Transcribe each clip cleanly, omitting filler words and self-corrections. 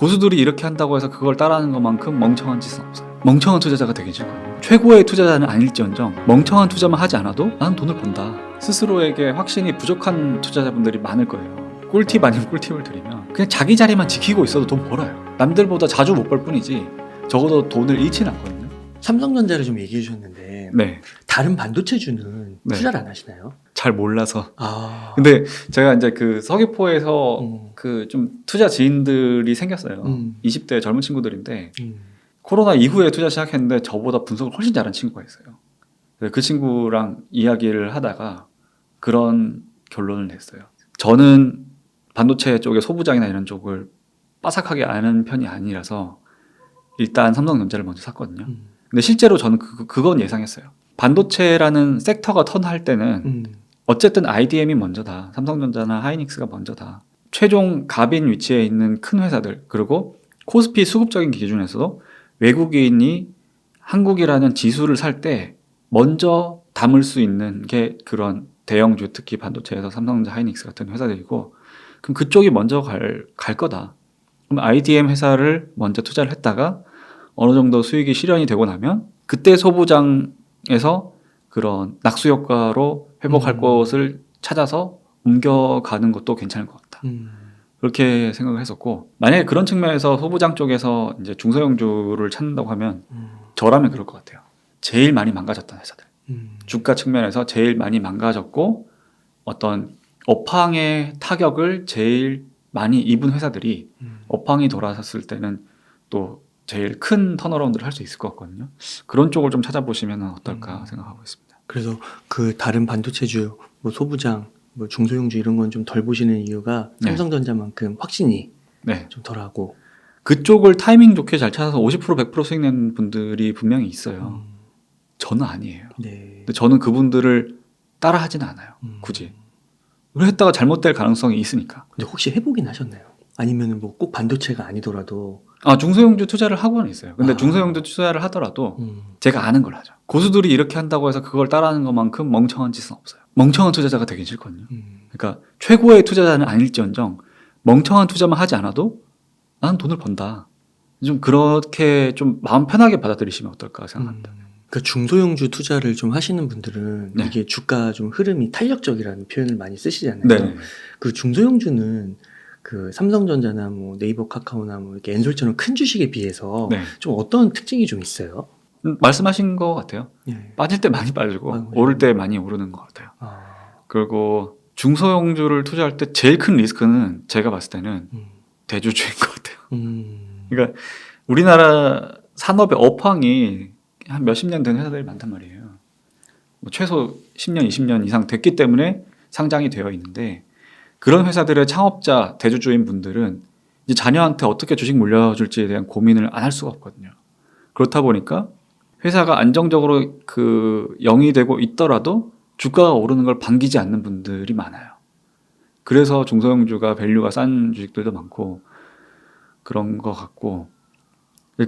고수들이 이렇게 한다고 해서 그걸 따라하는 것만큼 멍청한 짓은 없어요. 멍청한 투자자가 되긴 싫거든요. 최고의 투자자는 아닐지언정 멍청한 투자만 하지 않아도 나는 돈을 번다. 스스로에게 확신이 부족한 투자자분들이 많을 거예요. 꿀팁 아니면 꿀팁을 드리면 그냥 자기 자리만 지키고 있어도 돈 벌어요. 남들보다 자주 못 벌 뿐이지 적어도 돈을 잃지는 않거든요. 삼성전자를 좀 얘기해 주셨는데 네. 다른 반도체주는 네. 투자를 안 하시나요? 잘 몰라서. 아. 근데 제가 이제 그 서귀포에서 그 좀 투자 지인들이 생겼어요. 20대 젊은 친구들인데 코로나 이후에 투자 시작했는데 저보다 분석을 훨씬 잘하는 친구가 있어요. 그 친구랑 이야기를 하다가 그런 결론을 냈어요. 저는 반도체 쪽의 소부장이나 이런 쪽을 빠삭하게 아는 편이 아니라서 일단 삼성전자를 먼저 샀거든요. 근데 실제로 저는 그건 예상했어요. 반도체라는 섹터가 턴할 때는 어쨌든 IDM이 먼저다. 삼성전자나 하이닉스가 먼저다. 최종 갑인 위치에 있는 큰 회사들, 그리고 코스피 수급적인 기준에서도 외국인이 한국이라는 지수를 살 때 먼저 담을 수 있는 게 그런 대형주, 특히 반도체에서 삼성전자, 하이닉스 같은 회사들이고, 그럼 그쪽이 먼저 갈 거다. 그럼 IDM 회사를 먼저 투자를 했다가 어느 정도 수익이 실현이 되고 나면 그때 소부장에서 그런 낙수 효과로 회복할 곳을 찾아서 옮겨가는 것도 괜찮을 것 같다. 그렇게 생각을 했었고, 만약에 그런 측면에서 소부장 쪽에서 이제 중소형주를 찾는다고 하면 저라면 그럴 것 같아요. 제일 많이 망가졌던 회사들. 주가 측면에서 제일 많이 망가졌고 어떤 업황의 타격을 제일 많이 입은 회사들이 업황이 돌아섰을 때는 또 제일 큰 턴어라운드를 할 수 있을 것 같거든요. 그런 쪽을 좀 찾아보시면 어떨까 생각하고 있습니다. 그래서 그 다른 반도체주, 뭐 소부장, 뭐 중소형주 이런 건 좀 덜 보시는 이유가 네. 삼성전자만큼 확신이 네. 좀 덜하고. 그쪽을 타이밍 좋게 잘 찾아서 50% 100% 수익 내는 분들이 분명히 있어요. 저는 아니에요. 네. 근데 저는 그분들을 따라하지는 않아요. 굳이. 그걸 했다가 잘못될 가능성이 있으니까. 근데 혹시 해보긴 하셨나요? 아니면은 뭐 꼭 반도체가 아니더라도. 중소형주 투자를 하고는 있어요. 근데 아. 중소형주 투자를 하더라도 제가 아는 걸 하죠. 고수들이 이렇게 한다고 해서 그걸 따라하는 것만큼 멍청한 짓은 없어요. 멍청한 투자자가 되긴 싫거든요. 그러니까 최고의 투자자는 아닐지언정 멍청한 투자만 하지 않아도 나는 돈을 번다. 좀 그렇게 좀 마음 편하게 받아들이시면 어떨까 생각합니다. 그러니까 중소형주 투자를 좀 하시는 분들은 네. 이게 주가 좀 흐름이 탄력적이라는 표현을 많이 쓰시잖아요. 네. 그 중소형주는 그 삼성전자나 뭐 네이버, 카카오나 뭐 이렇게 엔솔처럼 큰 주식에 비해서 네. 좀 어떤 특징이 좀 있어요? 말씀하신 것 같아요. 예. 빠질 때 많이 빠지고 맞아요. 오를 때 많이 오르는 것 같아요. 아. 그리고 중소형주를 투자할 때 제일 큰 리스크는 제가 봤을 때는 대주주인 것 같아요. 그러니까 우리나라 산업의 업황이 한 몇십 년 된 회사들이 많단 말이에요. 뭐 최소 10년, 20년 이상 됐기 때문에 상장이 되어 있는데, 그런 회사들의 창업자, 대주주인 분들은 이제 자녀한테 어떻게 주식 물려줄지에 대한 고민을 안 할 수가 없거든요. 그렇다 보니까 회사가 안정적으로 그 영위 되고 있더라도 주가가 오르는 걸 반기지 않는 분들이 많아요. 그래서 중소형주가 밸류가 싼 주식들도 많고 그런 것 같고,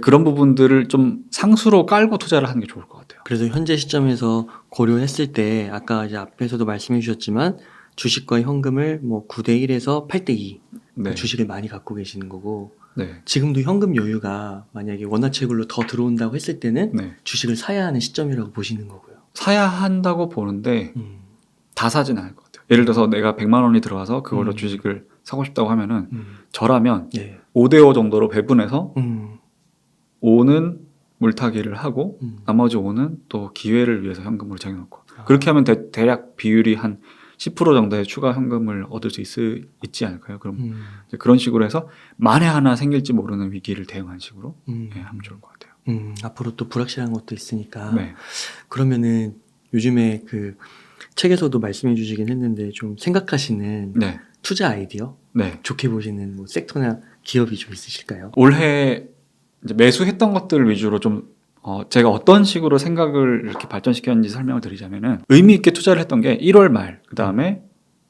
그런 부분들을 좀 상수로 깔고 투자를 하는 게 좋을 것 같아요. 그래서 현재 시점에서 고려했을 때 아까 이제 앞에서도 말씀해 주셨지만 주식과 현금을 뭐 9대 1에서 8대 2 네. 주식을 많이 갖고 계시는 거고, 네. 지금도 현금 여유가 만약에 원화채굴로 더 들어온다고 했을 때는 네. 주식을 사야 하는 시점이라고 보시는 거고요. 사야 한다고 보는데 다 사진 않을 것 같아요. 예를 들어서 내가 100만 원이 들어와서 그걸로 주식을 사고 싶다고 하면은 저라면 네. 5대5 정도로 배분해서 5는 물타기를 하고 나머지 5는 또 기회를 위해서 현금으로 쟁여놓고, 그렇게 하면 대략 비율이 한 10% 정도의 추가 현금을 얻을 수 있지 않을까요? 그럼 이제 그런 식으로 해서 만에 하나 생길지 모르는 위기를 대응하는 식으로 하면 좋을 것 같아요. 앞으로 또 불확실한 것도 있으니까. 네. 그러면은 요즘에 그 책에서도 말씀해 주시긴 했는데 좀 생각하시는 네. 투자 아이디어, 네. 좋게 보시는 뭐 섹터나 기업이 좀 있으실까요? 올해 이제 매수했던 것들 위주로 좀 제가 어떤 식으로 생각을 이렇게 발전시켰는지 설명을 드리자면은, 의미 있게 투자를 했던 게 1월 말, 그 다음에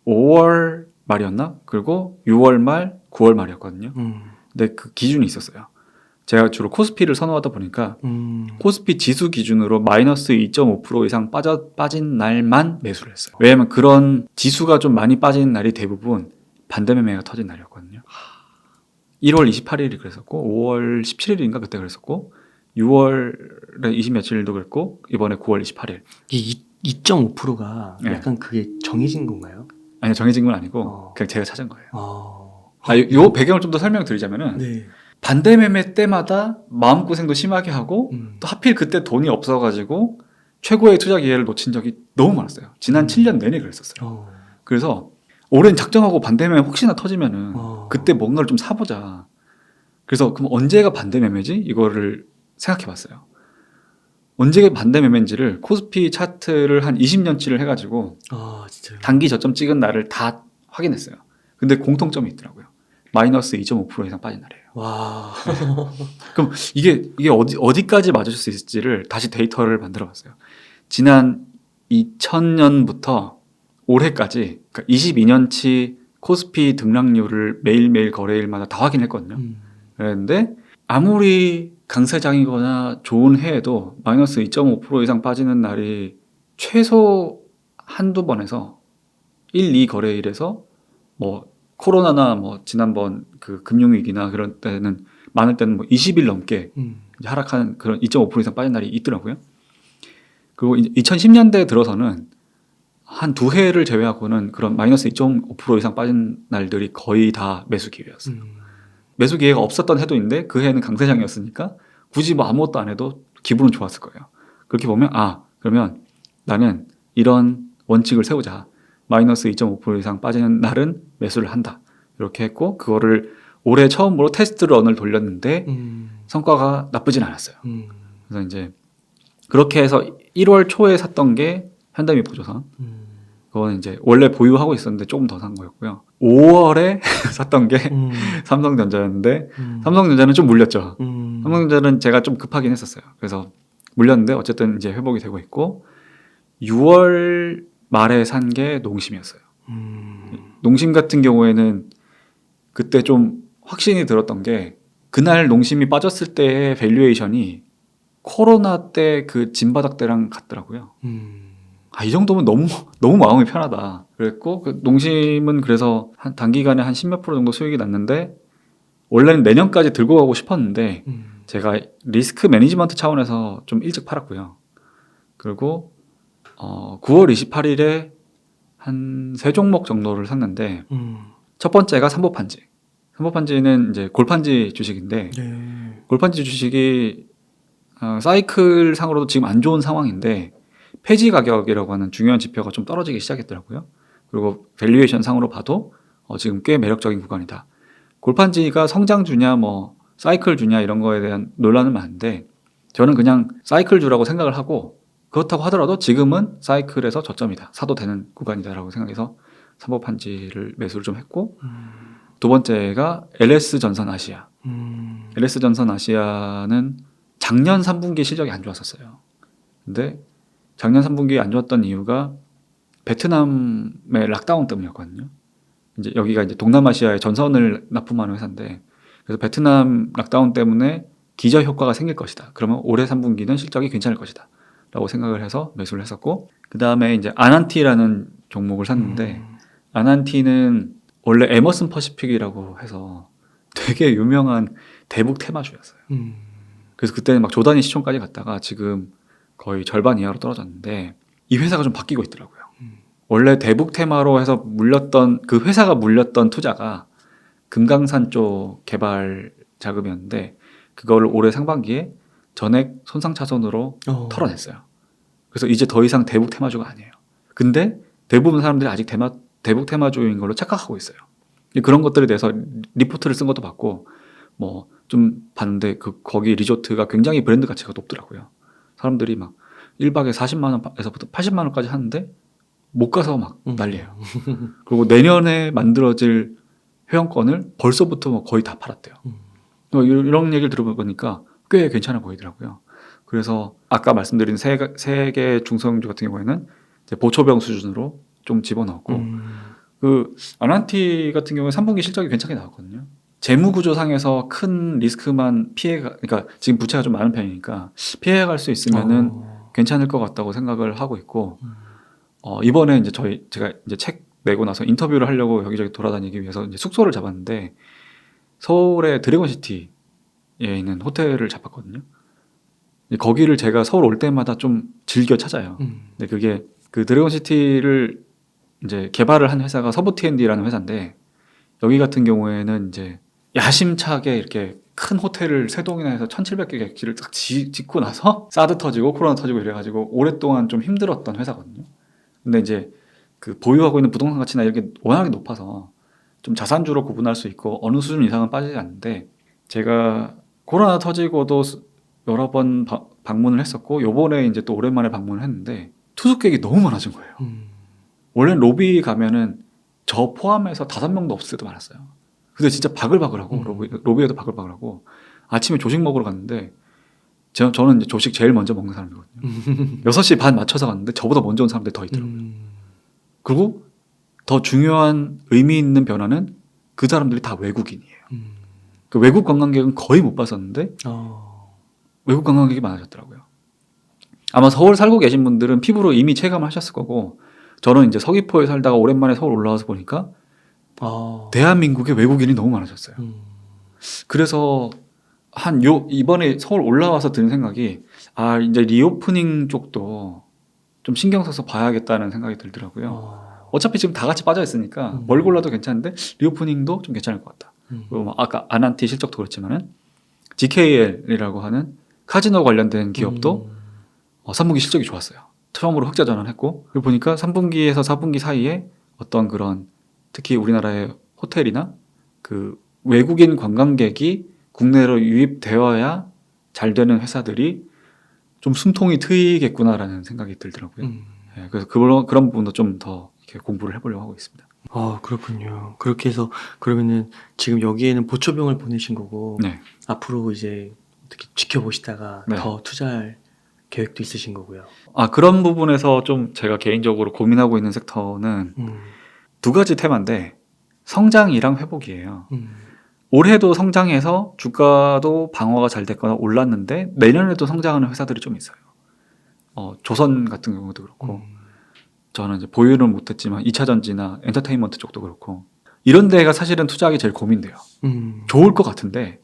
5월 말이었나? 그리고 6월 말, 9월 말이었거든요. 근데 그 기준이 있었어요. 제가 주로 코스피를 선호하다 보니까 코스피 지수 기준으로 마이너스 2.5% 이상 빠진 날만 매수를 했어요. 왜냐면 그런 지수가 좀 많이 빠진 날이 대부분 반대매매가 터진 날이었거든요. 1월 28일이 그랬었고 5월 17일인가 그때 그랬었고 6월에 20 며칠도 그랬고 이번에 9월 28일. 이 2.5%가 네. 약간 그게 정해진 건가요? 아니 정해진 건 아니고 그냥 제가 찾은 거예요. 어. 요 배경을 좀 더 설명드리자면은 네. 반대 매매 때마다 마음고생도 심하게 하고 또 하필 그때 돈이 없어가지고 최고의 투자 기회를 놓친 적이 너무 많았어요. 지난 7년 내내 그랬었어요. 그래서 올해는 작정하고 반대 매매 혹시나 터지면은 그때 뭔가를 좀 사보자. 그래서 그럼 언제가 반대 매매지? 이거를 생각해봤어요. 언제가 반대 매매인지를 코스피 차트를 한 20년치를 해가지고 진짜요? 단기 저점 찍은 날을 다 확인했어요. 근데 공통점이 있더라고요. 마이너스 2.5% 이상 빠진 날이에요. 와. 그럼 이게 어디까지 맞을 수 있을지를 다시 데이터를 만들어봤어요. 지난 2000년부터 올해까지 그러니까 22년치 코스피 등락률을 매일매일 거래일마다 다 확인했거든요. 그런데 아무리 강세장이거나 좋은 해에도 마이너스 2.5% 이상 빠지는 날이 최소 한두 번에서 1, 2 거래일에서 뭐 코로나나 뭐 지난번 그 금융위기나 그런 때는 많을 때는 뭐 20일 넘게 이제 하락하는 그런 2.5% 이상 빠진 날이 있더라고요. 그리고 2010년대 들어서는 한 두 해를 제외하고는 그런 마이너스 2.5% 이상 빠진 날들이 거의 다 매수 기회였어요. 매수 기회가 없었던 해도 있는데 그 해는 강세장이었으니까 굳이 뭐 아무것도 안 해도 기분은 좋았을 거예요. 그렇게 보면 그러면 나는 이런 원칙을 세우자. 마이너스 2.5% 이상 빠지는 날은 매수를 한다. 이렇게 했고 그거를 올해 처음으로 테스트 런을 돌렸는데 성과가 나쁘진 않았어요. 그래서 이제 그렇게 해서 1월 초에 샀던 게 현대미포조선. 그거는 이제 원래 보유하고 있었는데 조금 더 산 거였고요. 5월에 샀던 게 삼성전자였는데 삼성전자는 좀 물렸죠. 삼성전자는 제가 좀 급하긴 했었어요. 그래서 물렸는데 어쨌든 이제 회복이 되고 있고 6월 말에 산 게 농심이었어요. 농심 같은 경우에는 그때 좀 확신이 들었던 게 그날 농심이 빠졌을 때의 밸류에이션이 코로나 때 그 진바닥 때랑 같더라고요. 이 정도면 너무 마음이 편하다. 그랬고 그 농심은 그래서 한 단기간에 한 10몇 프로 정도 수익이 났는데 원래는 내년까지 들고 가고 싶었는데 제가 리스크 매니지먼트 차원에서 좀 일찍 팔았고요. 그리고 9월 28일에 한 3종목 정도를 샀는데 첫 번째가 삼보판지. 삼보판지는 이제 골판지 주식인데 골판지 주식이 사이클 상으로도 지금 안 좋은 상황인데 폐지 가격이라고 하는 중요한 지표가 좀 떨어지기 시작했더라고요. 그리고 밸류에이션 상으로 봐도 지금 꽤 매력적인 구간이다. 골판지가 성장주냐 뭐 사이클주냐 이런 거에 대한 논란은 많은데 저는 그냥 사이클주라고 생각을 하고 그렇다고 하더라도 지금은 사이클에서 저점이다. 사도 되는 구간이다라고 생각해서 삼보판지를 매수를 좀 했고 두 번째가 LS전선 아시아. LS전선 아시아는 작년 3분기 실적이 안 좋았었어요. 근데 작년 3분기에 안 좋았던 이유가 베트남의 락다운 때문이었거든요. 이제 여기가 이제 동남아시아에 전선을 납품하는 회사인데 그래서 베트남 락다운 때문에 기저 효과가 생길 것이다. 그러면 올해 3분기는 실적이 괜찮을 것이다. 라고 생각을 해서 매수를 했었고 그 다음에 이제 아난티라는 종목을 샀는데 아난티는 원래 에머슨 퍼시픽이라고 해서 되게 유명한 대북 테마주였어요. 그래서 그때는 막 조단위 시총까지 갔다가 지금 거의 절반 이하로 떨어졌는데 이 회사가 좀 바뀌고 있더라고요. 원래 대북 테마로 해서 물렸던 그 회사가 물렸던 투자가 금강산 쪽 개발 자금이었는데 그거를 올해 상반기에 전액 손상차손으로 털어냈어요. 그래서 이제 더 이상 대북 테마주가 아니에요. 근데 대부분 사람들이 아직 대북 테마주인 걸로 착각하고 있어요. 그런 것들에 대해서 리포트를 쓴 것도 봤고 뭐 좀 봤는데 거기 리조트가 굉장히 브랜드 가치가 높더라고요. 사람들이 막 1박에 40만 원에서부터 80만 원까지 하는데 못 가서 막 난리예요. 그리고 내년에 만들어질 회원권을 벌써부터 뭐 거의 다 팔았대요. 이런 얘기를 들어보니까 꽤 괜찮아 보이더라고요. 그래서 아까 말씀드린 세 개 중소형주 같은 경우에는 이제 보초병 수준으로 좀 집어넣었고 그 아난티 같은 경우에 3분기 실적이 괜찮게 나왔거든요. 재무구조상에서 큰 리스크만 그러니까 지금 부채가 좀 많은 편이니까 피해갈 수 있으면은 괜찮을 것 같다고 생각을 하고 있고 이번에 이제 제가 이제 책 내고 나서 인터뷰를 하려고 여기저기 돌아다니기 위해서 이제 숙소를 잡았는데 서울의 드래곤시티에 있는 호텔을 잡았거든요. 거기를 제가 서울 올 때마다 좀 즐겨 찾아요. 근데 그게 그 드래곤시티를 이제 개발을 한 회사가 서부 T&D라는 회사인데 여기 같은 경우에는 이제 야심차게 이렇게 큰 호텔을 세 동이나 해서 1,700개 객실을 딱 짓고 나서 사드 터지고 코로나 터지고 이래가지고 오랫동안 좀 힘들었던 회사거든요. 근데 이제 그 보유하고 있는 부동산 가치나 이렇게 워낙에 높아서 좀 자산주로 구분할 수 있고 어느 수준 이상은 빠지지 않는데 제가 코로나 터지고도 여러 번 방문을 했었고 요번에 이제 또 오랜만에 방문을 했는데 투숙객이 너무 많아진 거예요. 원래는 로비 가면은 저 포함해서 5명도 없을 때도 많았어요. 근데 진짜 바글바글하고 로비에도 바글바글하고 아침에 조식 먹으러 갔는데 저는 이제 조식 제일 먼저 먹는 사람이거든요. 6시 반 맞춰서 갔는데 저보다 먼저 온 사람들이 더 있더라고요. 그리고 더 중요한 의미 있는 변화는 그 사람들이 다 외국인이에요. 그 외국 관광객은 거의 못 봤었는데 외국 관광객이 많아졌더라고요. 아마 서울 살고 계신 분들은 피부로 이미 체감하셨을 거고 저는 이제 서귀포에 살다가 오랜만에 서울 올라와서 보니까 대한민국에 외국인이 너무 많아졌어요. 그래서 이번에 서울 올라와서 드는 생각이 이제 리오프닝 쪽도 좀 신경 써서 봐야겠다는 생각이 들더라고요. 어차피 지금 다 같이 빠져 있으니까 뭘 골라도 괜찮은데 리오프닝도 좀 괜찮을 것 같다. 그리고 아까 아난티 실적도 그렇지만은 GKL이라고 하는 카지노 관련된 기업도 3분기 실적이 좋았어요. 처음으로 흑자 전환했고 그리고 보니까 3분기에서 4분기 사이에 어떤 그런 특히 우리나라의 호텔이나 그 외국인 관광객이 국내로 유입되어야 잘 되는 회사들이 좀 숨통이 트이겠구나라는 생각이 들더라고요. 네, 그래서 그런 부분도 좀 더 공부를 해보려고 하고 있습니다. 그렇군요. 그렇게 해서 그러면은 지금 여기에는 보초병을 보내신 거고 네. 앞으로 이제 어떻게 지켜보시다가 네. 더 투자할 계획도 있으신 거고요. 그런 부분에서 좀 제가 개인적으로 고민하고 있는 섹터는 두 가지 테마인데 성장이랑 회복이에요. 올해도 성장해서 주가도 방어가 잘 됐거나 올랐는데 내년에도 성장하는 회사들이 좀 있어요. 조선 같은 경우도 그렇고 저는 이제 보유는 못했지만 2차전지나 엔터테인먼트 쪽도 그렇고 이런 데가 사실은 투자하기 제일 고민돼요. 좋을 것 같은데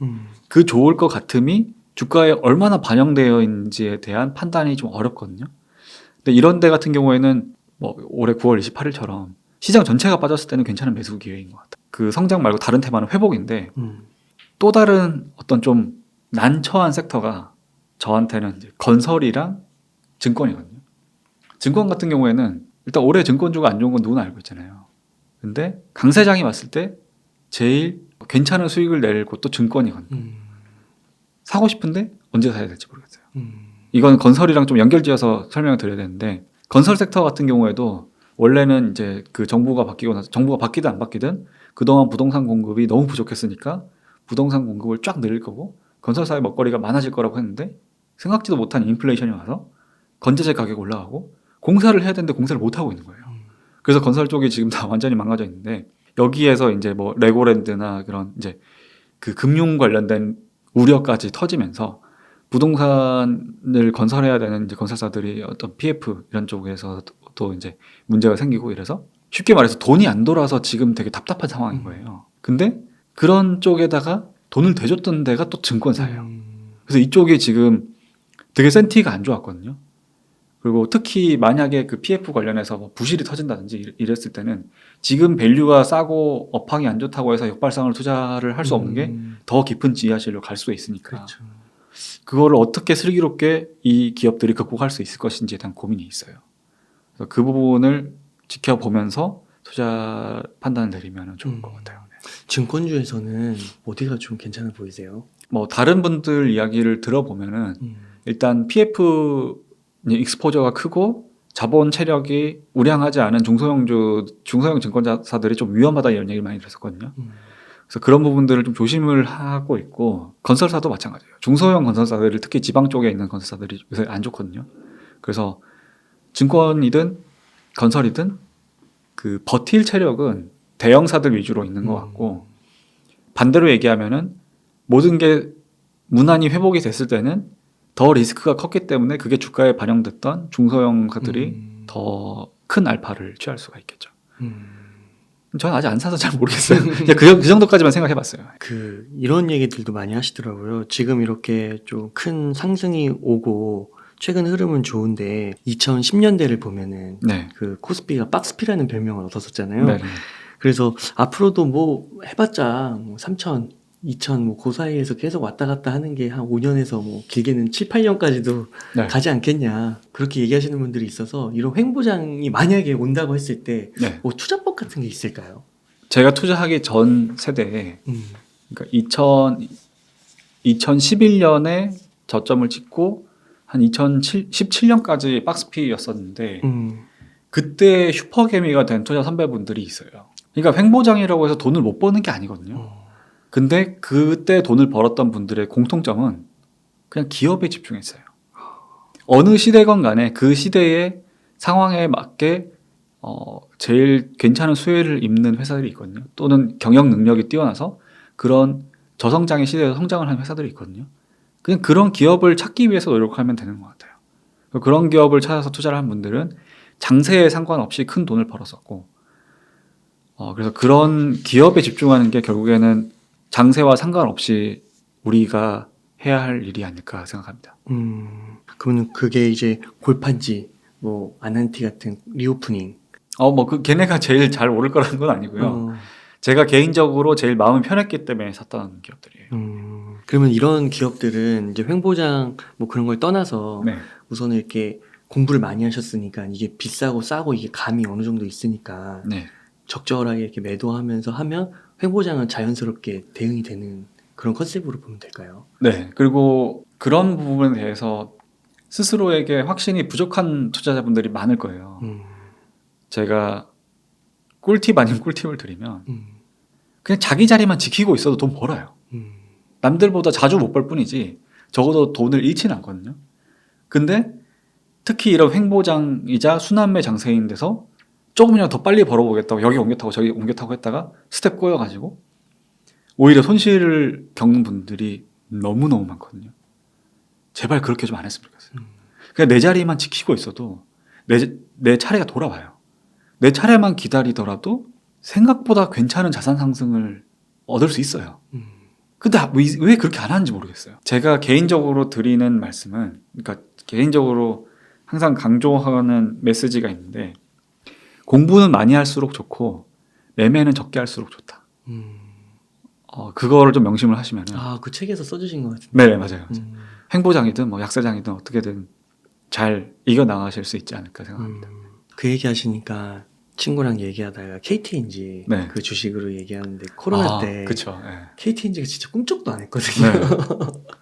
그 좋을 것 같음이 주가에 얼마나 반영되어 있는지에 대한 판단이 좀 어렵거든요. 근데 이런 데 같은 경우에는 뭐 올해 9월 28일처럼 시장 전체가 빠졌을 때는 괜찮은 매수 기회인 것 같아요. 그 성장 말고 다른 테마는 회복인데 또 다른 어떤 좀 난처한 섹터가 저한테는 이제 건설이랑 증권이거든요. 증권 같은 경우에는 일단 올해 증권주가 안 좋은 건 누구나 알고 있잖아요. 근데 강세장이 왔을 때 제일 괜찮은 수익을 낼 곳도 증권이거든요. 사고 싶은데 언제 사야 될지 모르겠어요. 이건 건설이랑 좀 연결지어서 설명을 드려야 되는데 건설 섹터 같은 경우에도 원래는 이제 그 정부가 바뀌고 나서 정부가 바뀌든 안 바뀌든 그동안 부동산 공급이 너무 부족했으니까 부동산 공급을 쫙 늘릴 거고 건설사의 먹거리가 많아질 거라고 했는데 생각지도 못한 인플레이션이 와서 건재재 가격이 올라가고 공사를 해야 되는데 공사를 못 하고 있는 거예요. 그래서 건설 쪽이 지금 다 완전히 망가져 있는데 여기에서 이제 뭐 레고랜드나 그런 이제 그 금융 관련된 우려까지 터지면서 부동산을 건설해야 되는 이제 건설사들이 어떤 PF 이런 쪽에서 또 이제 문제가 생기고 이래서 쉽게 말해서 돈이 안 돌아서 지금 되게 답답한 상황인 거예요. 근데 그런 쪽에다가 돈을 대줬던 데가 또 증권사예요. 그래서 이쪽이 지금 되게 센티가 안 좋았거든요. 그리고 특히 만약에 그 PF 관련해서 뭐 부실이 터진다든지 이랬을 때는 지금 밸류가 싸고 업황이 안 좋다고 해서 역발상을 투자를 할 수 없는 게 더 깊은 지하실로 갈 수가 있으니까 그렇죠. 그거를 어떻게 슬기롭게 이 기업들이 극복할 수 있을 것인지에 대한 고민이 있어요. 그래서 그 부분을 지켜보면서 투자 판단을 내리면 좋을 것 같아요. 네. 증권주에서는 어디가 좀 괜찮아 보이세요? 뭐 다른 분들 이야기를 들어보면은 일단 PF 익스포저가 크고 자본 체력이 우량하지 않은 중소형 증권사들이 좀 위험하다 이런 얘기를 많이 들었었거든요. 그래서 그런 부분들을 좀 조심을 하고 있고 건설사도 마찬가지예요. 중소형 건설사들이 특히 지방 쪽에 있는 건설사들이 요새 안 좋거든요. 그래서 증권이든 건설이든 그 버틸 체력은 대형사들 위주로 있는 것 같고 반대로 얘기하면은 모든 게 무난히 회복이 됐을 때는 더 리스크가 컸기 때문에 그게 주가에 반영됐던 중소형사들이 더 큰 알파를 취할 수가 있겠죠. 저는 아직 안 사서 잘 모르겠어요. 그냥 그 정도까지만 생각해봤어요. 이런 얘기들도 많이 하시더라고요. 지금 이렇게 좀 큰 상승이 오고 최근 흐름은 좋은데 2010년대를 보면은 네. 그 코스피가 박스피라는 별명을 얻었었잖아요. 네. 그래서 앞으로도 뭐 해봤자 뭐 3천, 2천 뭐 그 사이에서 계속 왔다 갔다 하는 게 한 5년에서 뭐 길게는 7, 8년까지도 네. 가지 않겠냐 그렇게 얘기하시는 분들이 있어서 이런 횡보장이 만약에 온다고 했을 때 네. 뭐 투자법 같은 게 있을까요? 제가 투자하기 전 세대에 그러니까 2011년에 저점을 찍고 한 2017년까지 박스피였었는데 그때 슈퍼개미가 된 투자 선배분들이 있어요. 그러니까 횡보장이라고 해서 돈을 못 버는 게 아니거든요. 근데 그때 돈을 벌었던 분들의 공통점은 그냥 기업에 집중했어요. 어느 시대건 간에 그 시대의 상황에 맞게 제일 괜찮은 수혜를 입는 회사들이 있거든요. 또는 경영 능력이 뛰어나서 그런 저성장의 시대에서 성장을 하는 회사들이 있거든요. 그냥 그런 기업을 찾기 위해서 노력하면 되는 것 같아요. 그런 기업을 찾아서 투자를 한 분들은 장세에 상관없이 큰 돈을 벌었었고, 그래서 그런 기업에 집중하는 게 결국에는 장세와 상관없이 우리가 해야 할 일이 아닐까 생각합니다. 그러면 그게 이제 골판지, 뭐 아난티 같은 리오프닝. 걔네가 제일 잘 오를 거라는 건 아니고요. 제가 개인적으로 제일 마음이 편했기 때문에 샀던 기업들이에요. 그러면 이런 기업들은 이제 횡보장 뭐 그런 걸 떠나서 네. 우선은 이렇게 공부를 많이 하셨으니까 이게 비싸고 싸고 이게 감이 어느 정도 있으니까 네. 적절하게 이렇게 매도하면서 하면 횡보장은 자연스럽게 대응이 되는 그런 컨셉으로 보면 될까요? 네. 그리고 그런 부분에 대해서 스스로에게 확신이 부족한 투자자분들이 많을 거예요. 제가 꿀팁 아닌 꿀팁을 드리면 그냥 자기 자리만 지키고 있어도 돈 벌어요. 남들보다 자주 못 벌 뿐이지 적어도 돈을 잃지는 않거든요. 근데 특히 이런 횡보장이자 순환매 장세인 데서 조금이라도 더 빨리 벌어보겠다고 여기 옮겨 타고 저기 옮겨 타고 했다가 스텝 꼬여가지고 오히려 손실을 겪는 분들이 너무너무 많거든요. 제발 그렇게 좀 안 했으면 좋겠어요. 그냥 내 자리만 지키고 있어도 내 차례가 돌아와요. 내 차례만 기다리더라도 생각보다 괜찮은 자산 상승을 얻을 수 있어요. 근데 왜 그렇게 안 하는지 모르겠어요. 제가 개인적으로 드리는 말씀은, 그러니까 개인적으로 항상 강조하는 메시지가 있는데, 공부는 많이 할수록 좋고 매매는 적게 할수록 좋다. 그거를 좀 명심을 하시면은. 그 책에서 써주신 것 같은데. 네, 맞아요. 횡보장이든 뭐 약세장이든 어떻게든 잘 이겨 나가실 수 있지 않을까 생각합니다. 그 얘기 하시니까 친구랑 얘기하다가 KTNG 네. 그 주식으로 얘기하는데 코로나 때 그쵸. 네. KTNG가 진짜 꿈쩍도 안 했거든요. 네.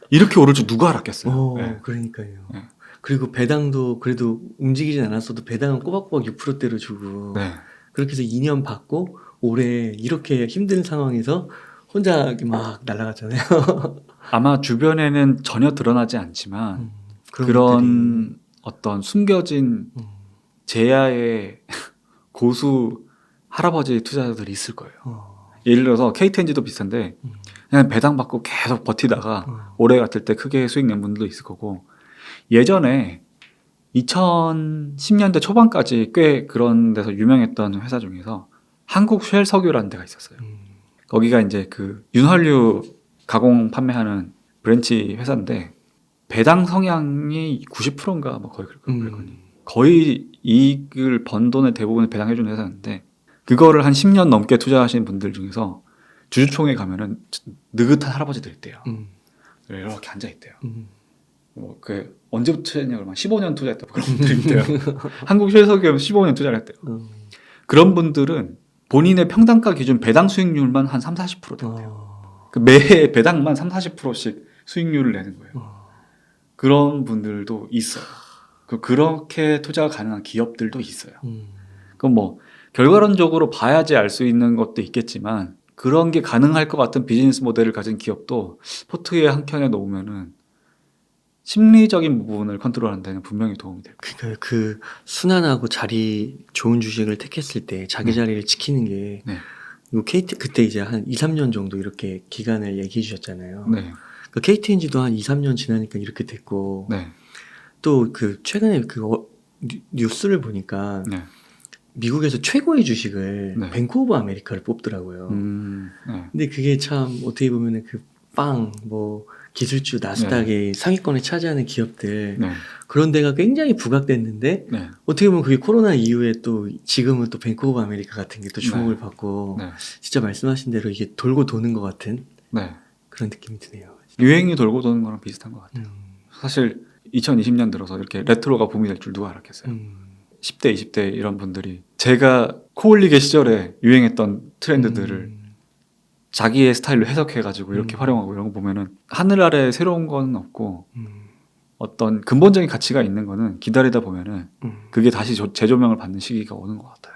이렇게 오를 줄 누가 알았겠어요. 네. 그러니까요. 네. 그리고 배당도 그래도 움직이진 않았어도 배당은 꼬박꼬박 6%대로 주고 네. 그렇게 해서 2년 받고 올해 이렇게 힘든 상황에서 혼자 이렇게 막 날아갔잖아요. 아마 주변에는 전혀 드러나지 않지만 그런 어떤 숨겨진 제야의 고수 할아버지 투자자들이 있을 거예요. 예를 들어서 KTNG도 비슷한데 그냥 배당 받고 계속 버티다가 올해 같을 때 크게 수익 낸 분들도 있을 거고, 예전에 2010년대 초반까지 꽤 그런 데서 유명했던 회사 중에서 한국쉘석유라는 데가 있었어요. 거기가 이제 그 윤활유 가공 판매하는 브랜치 회사인데 배당 성향이 90%인가 뭐 거의 그랬거든요. 거의 이익을 번 돈의 대부분을 배당해주는 회사인데, 그거를 한 10년 넘게 투자하신 분들 중에서 주주총회 가면은 느긋한 할아버지들 있대요. 이렇게 앉아 있대요. 언제부터 투자했냐고 막 15년 투자했다고 그런 분들이 있대요. 한국 실석유에 15년 투자를 했대요. 그런 분들은 본인의 평단가 기준 배당 수익률만 한 30-40% 된대요. 매해 배당만 30-40%씩 수익률을 내는 거예요. 그런 분들도 있어요. 그렇게 투자가 가능한 기업들도 있어요. 그럼 뭐 결과론적으로 봐야지 알 수 있는 것도 있겠지만 그런 게 가능할 것 같은 비즈니스 모델을 가진 기업도 포트에 한 켠에 놓으면은 심리적인 부분을 컨트롤하는 데는 분명히 도움이 될 거예요. 그러니까 그 순환하고 자리 좋은 주식을 택했을 때 자기 자리를 지키는 게 요 KT 그때 이제 한 2-3년 정도 이렇게 기간을 얘기해 주셨잖아요. 네. 그 KTNG도 한 2-3년 지나니까 이렇게 됐고 네. 또 그 최근에 그 뉴스를 보니까 네. 미국에서 최고의 주식을 네. 뱅크 오브 아메리카를 뽑더라고요. 네. 근데 그게 참 어떻게 보면은 그 뭐 기술주 나스닥의 상위권을 차지하는 기업들 네. 그런 데가 굉장히 부각됐는데 네. 어떻게 보면 그게 코로나 이후에 또 지금은 또 뱅크 오브 아메리카 같은 게 또 주목을 네. 받고 네. 진짜 말씀하신 대로 이게 돌고 도는 것 같은 네. 그런 느낌이 드네요. 유행이 돌고 도는 거랑 비슷한 것 같아요. 음. 사실 2020년 들어서 이렇게 레트로가 붐이 될 줄 누가 알았겠어요. 10대, 20대 이런 분들이 제가 코올리게 시절에 유행했던 트렌드들을 자기의 스타일로 해석해가지고 이렇게 활용하고 이런 거 보면은 하늘 아래 새로운 건 없고 어떤 근본적인 가치가 있는 거는 기다리다 보면은 그게 다시 재조명을 받는 시기가 오는 것 같아요.